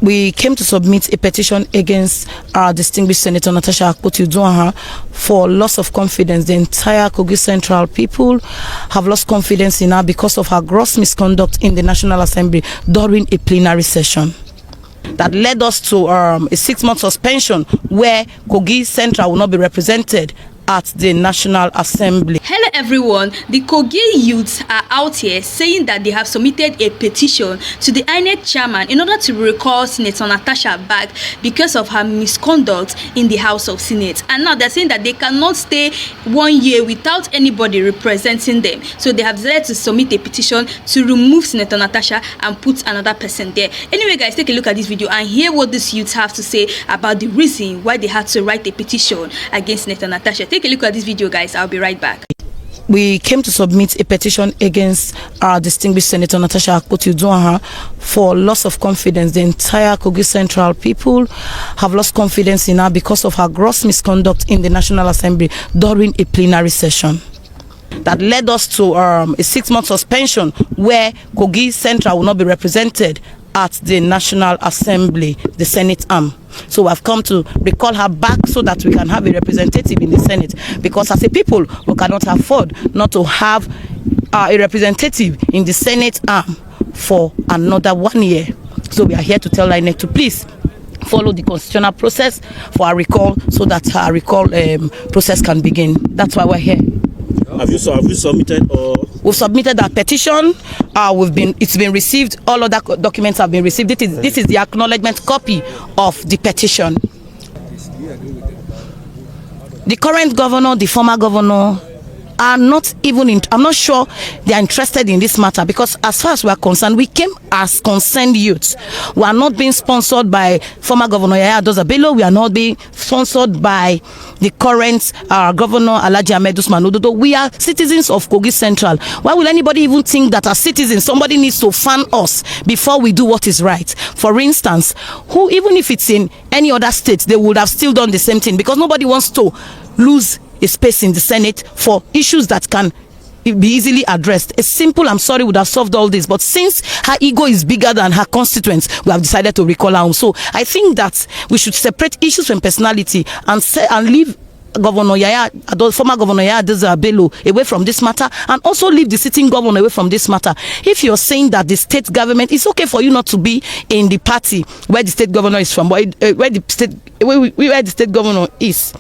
We came to submit a petition against our distinguished Senator Natasha Akpabio for loss of confidence. The entire Kogi Central people have lost confidence in her because of her gross misconduct in the National Assembly during a plenary session. That led us to a 6-month suspension where Kogi Central will not be represented at the National Assembly. Hello everyone, the Kogi youths are out here saying that they have submitted a petition to the Inec chairman in order to recall Senator Natasha back because of her misconduct in the House of Senate. And now they're saying that they cannot stay 1 year without anybody representing them. So they have decided to submit a petition to remove Senator Natasha and put another person there. Anyway guys, take a look at this video and hear what these youths have to say about the reason why they had to write a petition against Senator Natasha. Take a look at this video guys, I'll be right back. We came to submit a petition against our distinguished Senator Natasha Akpabio for loss of confidence. The entire Kogi Central people have lost confidence in her because of her gross misconduct in the National Assembly during a plenary session. That led us to a 6-month suspension where Kogi Central will not be represented at the National Assembly, the Senate arm. So we have come to recall her back so that we can have a representative in the Senate, because as a people we cannot afford not to have a representative in the Senate arm for another 1 year. So we are here to tell Inec to please follow the constitutional process for our recall so that our recall process can begin. That's why we're here. Have you submitted or? We've submitted that petition. It's been received. All other documents have been received. This is the acknowledgement copy of the petition. The current governor, the former governor, are not even I'm not sure they are interested in this matter, because as far as we are concerned, we came as concerned youths. We are not being sponsored by former Governor Yaya Bello. We are not being sponsored by the current Governor Alhaji Ahmed Usman Ododo. We are citizens of Kogi Central. Why will anybody even think that as citizens somebody needs to fan us before we do what is right? For instance, even if it's in any other state, they would have still done the same thing, because nobody wants to lose a space in the Senate for issues that can be easily addressed. A simple "I'm sorry" would have solved all this, but since her ego is bigger than her constituents, we have decided to recall her home. So I think that we should separate issues from personality and leave Governor Yaya, former Governor Yaya Bello, away from this matter, and also leave the sitting governor away from this matter. If you're saying that the state government, it's okay for you not to be in the party where the state governor is from, where the state governor is.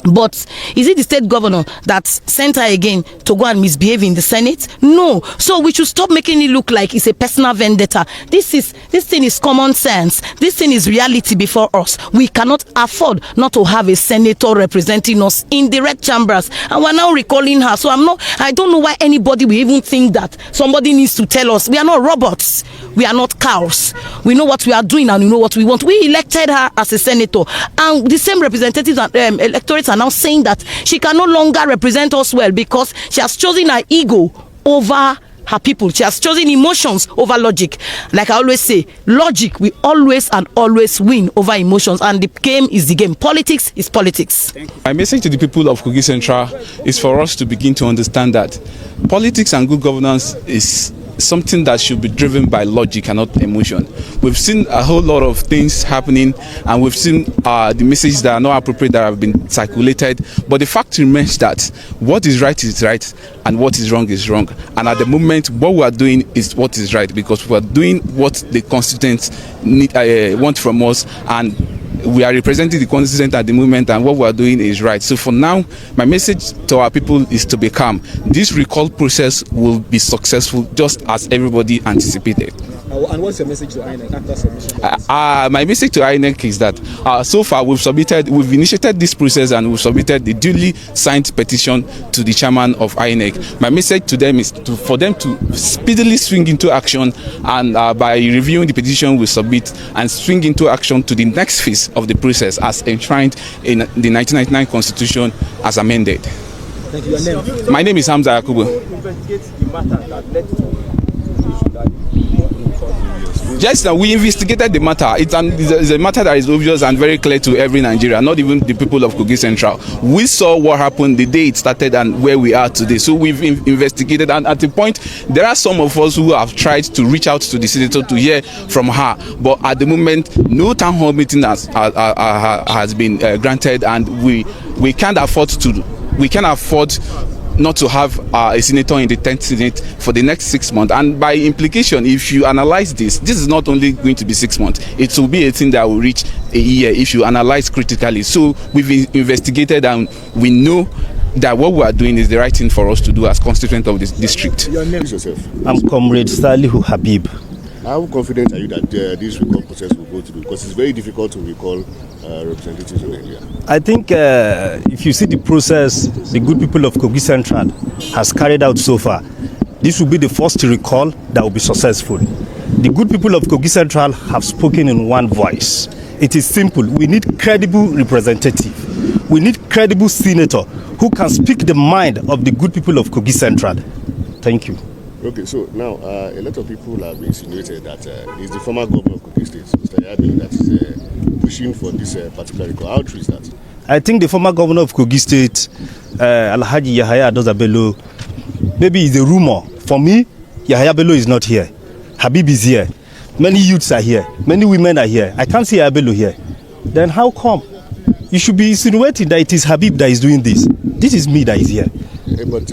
But is it the state governor that sent her again to go and misbehave in the Senate? No. So we should stop making it look like it's a personal vendetta. This thing is common sense. This thing is reality before us. We cannot afford not to have a senator representing us in the red chambers, and we're now recalling her. So I don't know why anybody will even think that somebody needs to tell us. We are not robots. We are not cows. We know what we are doing and we know what we want. We elected her as a senator, and the same representatives and electorates are now saying that she can no longer represent us well because she has chosen her ego over her people. She has chosen emotions over logic. Like I always say, logic will always and always win over emotions, and the game is the game. Politics is politics. My message to the people of Kogi Central is for us to begin to understand that politics and good governance is something that should be driven by logic and not emotion. We've seen a whole lot of things happening, and we've seen the messages that are not appropriate that have been circulated, but the fact remains that what is right and what is wrong. And at the moment, what we are doing is what is right, because we are doing what the constituents want from us, and we are representing the constituent at the moment, and what we are doing is right. So for now, my message to our people is to be calm. This recall process will be successful just as everybody anticipated. And what's your message to INEC after submission? My message to INEC is that so far we've initiated this process, and we've submitted the duly signed petition to the chairman of INEC. My message to them is for them to speedily swing into action, and by reviewing the petition we submit, and swing into action to the next phase of the process as enshrined in the 1999 Constitution as amended. Thank you. Your name? My name is Hamza Yakubu. Investigate the matter that led to the issue that Just we investigated the matter. It's a matter that is obvious and very clear to every Nigerian, not even the people of Kogi Central. We saw what happened the day it started and where we are today. So we've investigated, and at the point, there are some of us who have tried to reach out to the senator to hear from her. But at the moment, no town hall meeting has been granted, and we can't afford not to have a senator in the 10th Senate for the next 6 months. And by implication, if you analyze this is not only going to be 6 months, it will be a thing that will reach a year if you analyze critically. So we've investigated, and we know that what we are doing is the right thing for us to do as constituent of this district. Your name is yourself? I'm Comrade Salihu Habib. How confident are you that this recall process will go through? Because it's very difficult to recall representatives in Nigeria. I think if you see the process the good people of Kogi Central has carried out so far, this will be the first recall that will be successful. The good people of Kogi Central have spoken in one voice. It is simple. We need credible representative. We need credible senator who can speak the mind of the good people of Kogi Central. Thank you. Okay, so now a lot of people have insinuated that it's the former governor of Kogi State, Mr. Yadin, that is pushing for this particular recall. How true is that? I think the former governor of Kogi State, Alhaji Yahaya Adoza Bello, maybe it's a rumor. For me, Yahaya Bello is not here. Habib is here. Many youths are here. Many women are here. I can't see Yahaya Bello here. Then how come? You should be insinuating that it is Habib that is doing this. This is me that is here. But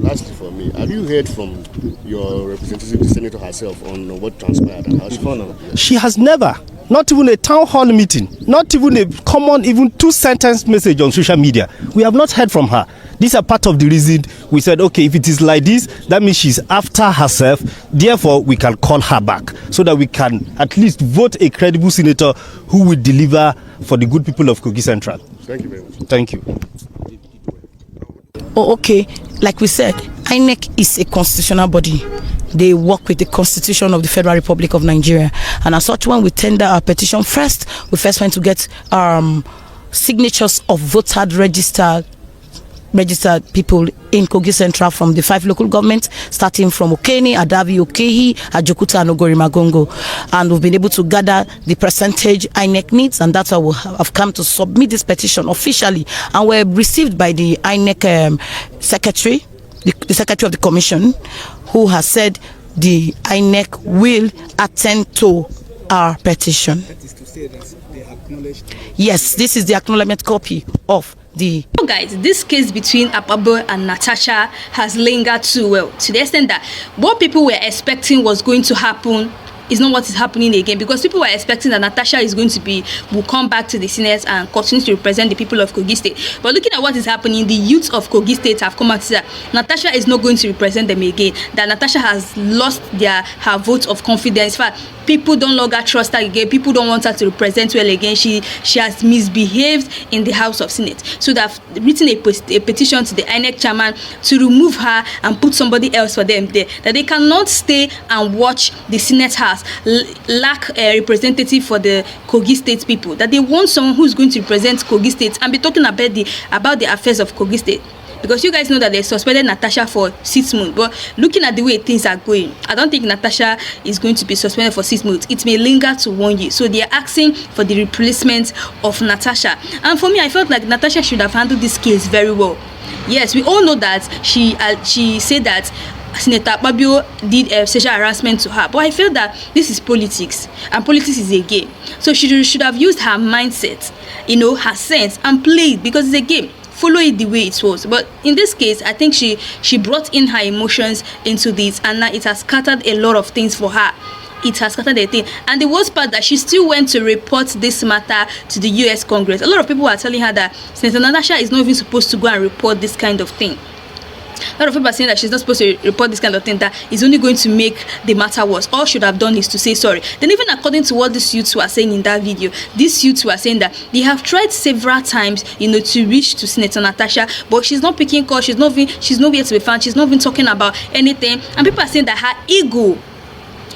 lastly for me, have you heard from your representative, the senator herself, on what transpired and how she found? She has never, not even a town hall meeting, not even a common, even 2-sentence message on social media. We have not heard from her. These are part of the reason we said, okay, if it is like this, that means she's after herself. Therefore, we can call her back so that we can at least vote a credible senator who will deliver for the good people of Kogi Central. Thank you very much. Thank you. Oh, okay. Like we said, Inec is a constitutional body. They work with the Constitution of the Federal Republic of Nigeria. And as such, when we tender our petition first, we first went to get signatures of voter registered people in Kogi Central from the 5 local governments, starting from Okene, Adavi, Okehi, Ajokuta, and Ogori Magongo. And we've been able to gather the percentage INEC needs, and that's why we have come to submit this petition officially. And we're received by the INEC secretary, the secretary of the commission, who has said the INEC will attend to our petition. That is to say that they acknowledge. Yes, this is the acknowledgement copy of the. So guys, this case between Akpabio and Natasha has lingered too well, to the extent that what people were expecting was going to happen is not what is happening again, because people were expecting that Natasha will come back to the Senate and continue to represent the people of Kogi State. But looking at what is happening, the youth of Kogi State have come out to say that Natasha is not going to represent them again, that Natasha has lost her vote of confidence. In fact, people don't longer trust her again. People don't want her to represent well again. She has misbehaved in the House of Senate. So they have written a petition to the Inec chairman to remove her and put somebody else for them there. That they cannot stay and watch the Senate House lack a representative for the Kogi State people. That they want someone who's going to represent Kogi State and be talking about the affairs of Kogi State. Because you guys know that they suspended Natasha for 6 months. But looking at the way things are going, I don't think Natasha is going to be suspended for 6 months. It may linger to 1 year. So they are asking for the replacement of Natasha. And for me, I felt like Natasha should have handled this case very well. Yes, we all know that she said that Senator Akpabio did sexual harassment to her. But I feel that this is politics. And politics is a game. So she should have used her mindset, her sense, and played, because it's a game. Follow it the way it was. But in this case, I think she brought in her emotions into this, and now it has scattered a lot of things for her. It has scattered the thing. And the worst part, that she still went to report this matter to the US Congress. A lot of people are telling her that Senator Natasha is not even supposed to go and report this kind of thing. A lot of people are saying that she's not supposed to report this kind of thing, that is only going to make the matter worse. All she should have done is to say sorry. Then even according to what these youths were saying in that video, these youths were saying that they have tried several times, to reach to Senator Natasha, but she's not picking calls, she's nowhere to be found, she's not even talking about anything. And people are saying that her ego,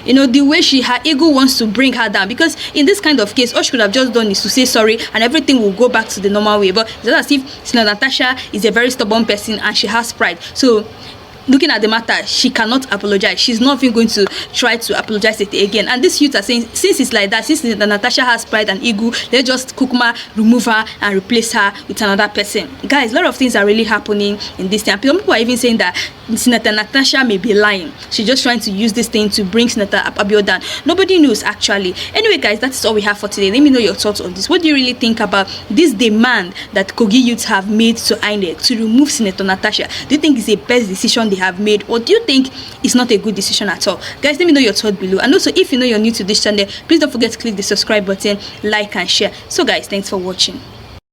the way her ego wants to bring her down, because in this kind of case, all she could have just done is to say sorry and everything will go back to the normal way. But it's not as if Senator Natasha is a very stubborn person and she has pride. So looking at the matter, she cannot apologize. She's not even going to try to apologize it again. And these youths are saying, since it's like that, since Natasha has pride and ego, let's just kukuma remove her and replace her with another person. Guys, a lot of things are really happening in this time. People are even saying that Senator Natasha may be lying. She's just trying to use this thing to bring Senator Akpabio down. Nobody knows actually. Anyway, guys, that's all we have for today. Let me know your thoughts on this. What do you really think about this demand that Kogi youths have made to Inec to remove Senator Natasha? Do you think it's the best decision they have made, or do you think it's not a good decision at all? Guys, let me know your thoughts below. And also, if you know you're new to this channel, please don't forget to click the subscribe button, like and share. So guys, thanks for watching.